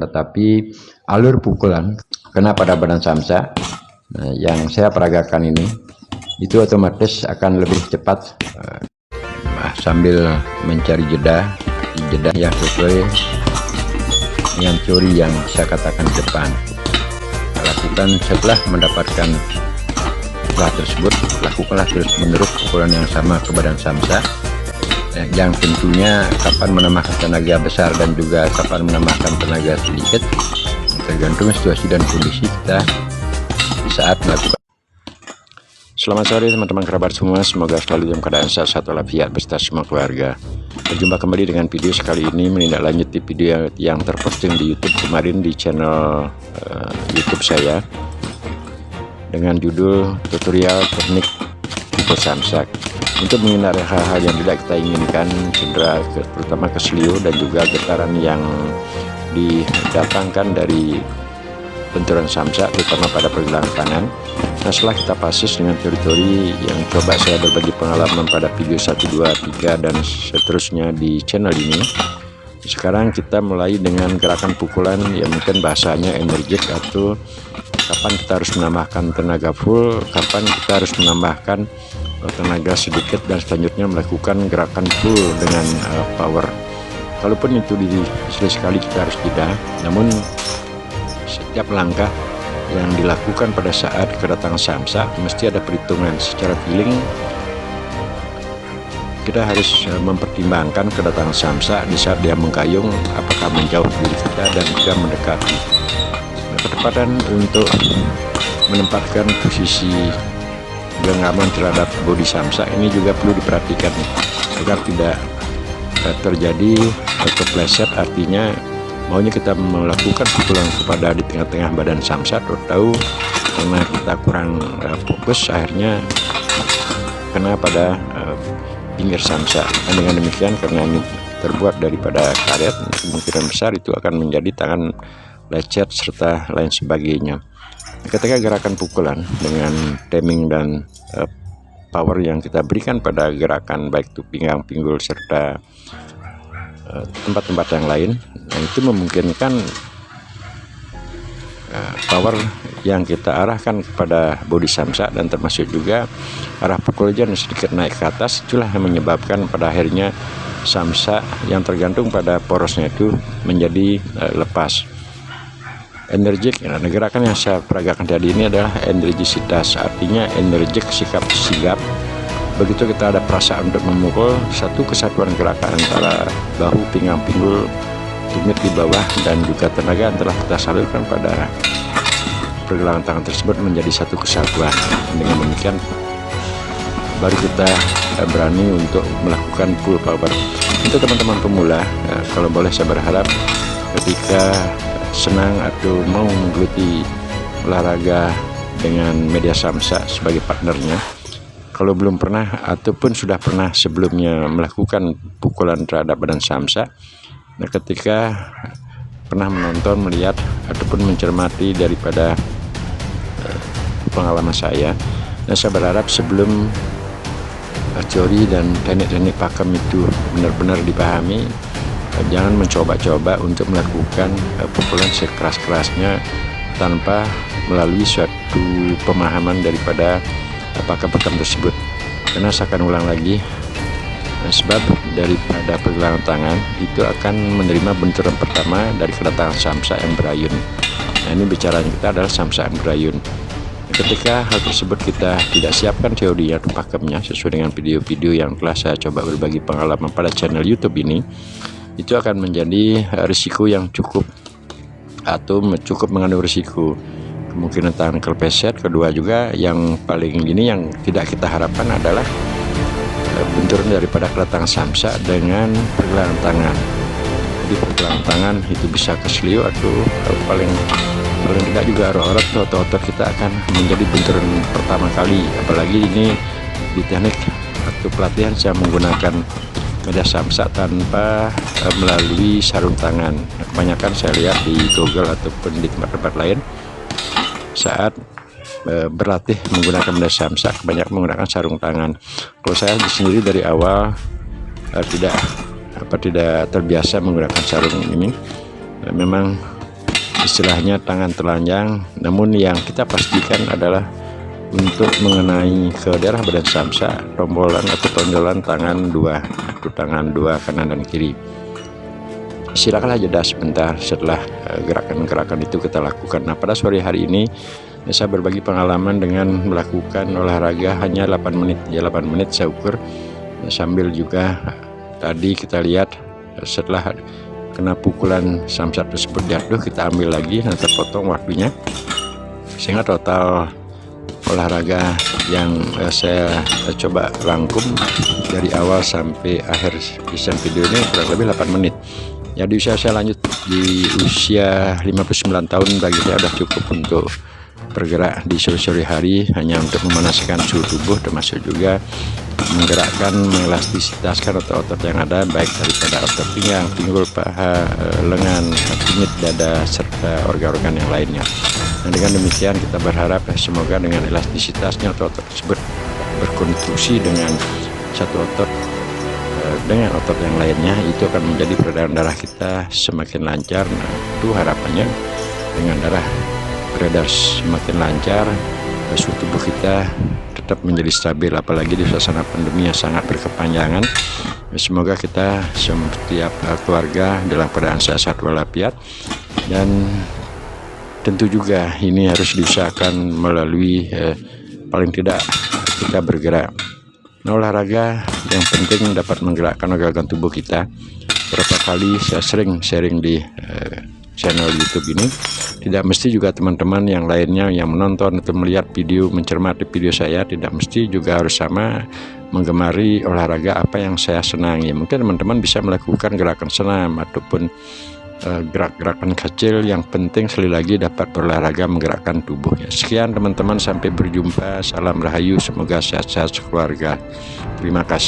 tetapi alur pukulan kena pada badan samsa yang saya peragakan ini itu otomatis akan lebih cepat sambil mencari jeda yang sesuai dengan teori yang saya katakan di depan. Lakukan setelah mendapatkan setelah tersebut, lakukanlah terus menerus pukulan yang sama ke badan samsa, yang tentunya kapan menambahkan tenaga besar dan juga kapan menambahkan tenaga sedikit tergantung situasi dan kondisi kita saat melakukan. Selamat sore teman-teman kerabat semua, semoga selalu dalam keadaan sehat walafiat beserta semua keluarga. Berjumpa kembali dengan video sekali ini menindaklanjuti video yang terposting di YouTube kemarin di channel YouTube saya dengan judul tutorial teknik pukul samsak untuk menghindari hal-hal yang tidak kita inginkan, cedera terutama keselio dan juga getaran yang didatangkan dari benturan samsak terutama pada pergelangan tangan. Nah, setelah kita pasis dengan teori-teori yang coba saya berbagi pengalaman pada video 1, 2, 3 dan seterusnya di channel ini, sekarang kita mulai dengan gerakan pukulan yang mungkin bahasanya energik, atau kapan kita harus menambahkan tenaga full, kapan kita harus menambahkan tenaga sedikit, dan selanjutnya melakukan gerakan full dengan power. Kalaupun itu sekali kita harus jeda, namun setiap langkah yang dilakukan pada saat kedatangan samsa mesti ada perhitungan. Secara feeling kita harus mempertimbangkan kedatangan samsa di saat dia mengkayung, apakah menjauh dari kita dan juga mendekati. Ketepatan untuk menempatkan posisi genggaman terhadap bodi samsa ini juga perlu diperhatikan agar tidak terjadi kepleset, artinya maunya kita melakukan pukulan kepada di tengah-tengah badan samsa, tahu karena kita kurang fokus akhirnya kena pada pinggir samsa. Dan dengan demikian, karena ini terbuat daripada karet, kemungkinan besar itu akan menjadi tangan lecet serta lain sebagainya. Ketika gerakan pukulan dengan timing dan power yang kita berikan pada gerakan baik itu pinggang, pinggul serta tempat-tempat yang lain, nah itu memungkinkan power yang kita arahkan kepada bodi samsa dan termasuk juga arah pukul yang sedikit naik ke atas, itulah yang menyebabkan pada akhirnya samsa yang tergantung pada porosnya itu menjadi lepas. Energik, nah, gerakan yang saya peragakan tadi ini adalah energisitas, artinya energik, sikap sigap. Begitu kita ada perasaan untuk memukul, satu kesatuan gerakan antara bahu, pinggang, pinggul, tumit di bawah dan juga tenaga yang telah kita salurkan pada pergelangan tangan tersebut menjadi satu kesatuan. Dengan demikian baru kita berani untuk melakukan full power. Untuk teman-teman pemula, kalau boleh saya berharap ketika senang atau mau menggeluti olahraga dengan media samsa sebagai partnernya, kalau belum pernah ataupun sudah pernah sebelumnya melakukan pukulan terhadap badan samsa, nah ketika pernah menonton, melihat ataupun mencermati daripada pengalaman saya, nah saya berharap sebelum teori dan teknik-teknik pakem itu benar-benar dipahami, jangan mencoba-coba untuk melakukan pukulan sekeras-kerasnya tanpa melalui suatu pemahaman daripada pakem tersebut. Karena saya akan ulang lagi, sebab daripada pergelangan tangan itu akan menerima benturan pertama dari kedatangan samsa yang berayun. Nah, ini bicaranya kita adalah samsa yang berayun. Ketika hal tersebut kita tidak siapkan teori atau pakemnya sesuai dengan video-video yang telah saya coba berbagi pengalaman pada channel YouTube ini, itu akan menjadi risiko yang cukup mengandung risiko kemungkinan tangan kelepeset. Kedua juga yang paling ini yang tidak kita harapkan adalah benturan daripada kedatangan samsa dengan pergelangan tangan. Jadi pergelangan tangan itu bisa keselio atau paling tidak juga otot kita akan menjadi benturan pertama kali. Apalagi ini di teknik atau pelatihan saya menggunakan media samsa tanpa melalui sarung tangan. Kebanyakan saya lihat di Google ataupun di tempat-tempat lain saat berlatih menggunakan media samsa kebanyakan menggunakan sarung tangan. Kalau saya sendiri dari awal tidak terbiasa menggunakan sarung ini, memang istilahnya tangan telanjang, namun yang kita pastikan adalah untuk mengenai ke daerah badan samsa, tombolan atau tonjolan tangan dua, atau tangan dua kanan dan kiri. Silakanlah jeda sebentar setelah gerakan-gerakan itu kita lakukan. Nah, pada sore hari ini saya berbagi pengalaman dengan melakukan olahraga hanya 8 menit, ya 8 menit saya ukur, sambil juga tadi kita lihat setelah kena pukulan samsa tersebut jatuh, kita ambil lagi dan terpotong waktunya, sehingga total olahraga yang saya coba rangkum dari awal sampai akhir desain video ini kurang lebih 8 menit. Ya, di usia saya lanjut, di usia 59 tahun bagi saya sudah cukup untuk bergerak di sore-sore hari hanya untuk memanaskan suhu tubuh, termasuk juga menggerakkan, melastisitaskan otot-otot yang ada, baik daripada otot pinggang, pinggul, paha, lengan, kunyit, dada, serta organ-organ yang lainnya. Nah, dengan demikian kita berharap semoga dengan elastisitasnya otot-otot tersebut berkonstruksi dengan satu otot dengan otot yang lainnya, itu akan menjadi peredaran darah kita semakin lancar. Nah, itu harapannya dengan darah beredar semakin lancar, suhu tubuh kita tetap menjadi stabil, apalagi di suasana pandemi yang sangat berkepanjangan. Semoga kita setiap keluarga dalam keadaan sehat walafiat, dan tentu juga ini harus diusahakan melalui paling tidak kita bergerak. Nah, olahraga yang penting dapat menggerakkan organ tubuh kita. Berapa kali saya sering sharing di channel YouTube ini, tidak mesti juga teman-teman yang lainnya yang menonton atau melihat video, mencermati video saya, tidak mesti juga harus sama menggemari olahraga apa yang saya senangi. Mungkin teman-teman bisa melakukan gerakan senam ataupun gerak-gerakan kecil, yang penting sekali lagi dapat berolahraga menggerakkan tubuhnya. Sekian teman-teman, sampai berjumpa, salam rahayu, semoga sehat-sehat sekeluarga. Terima kasih.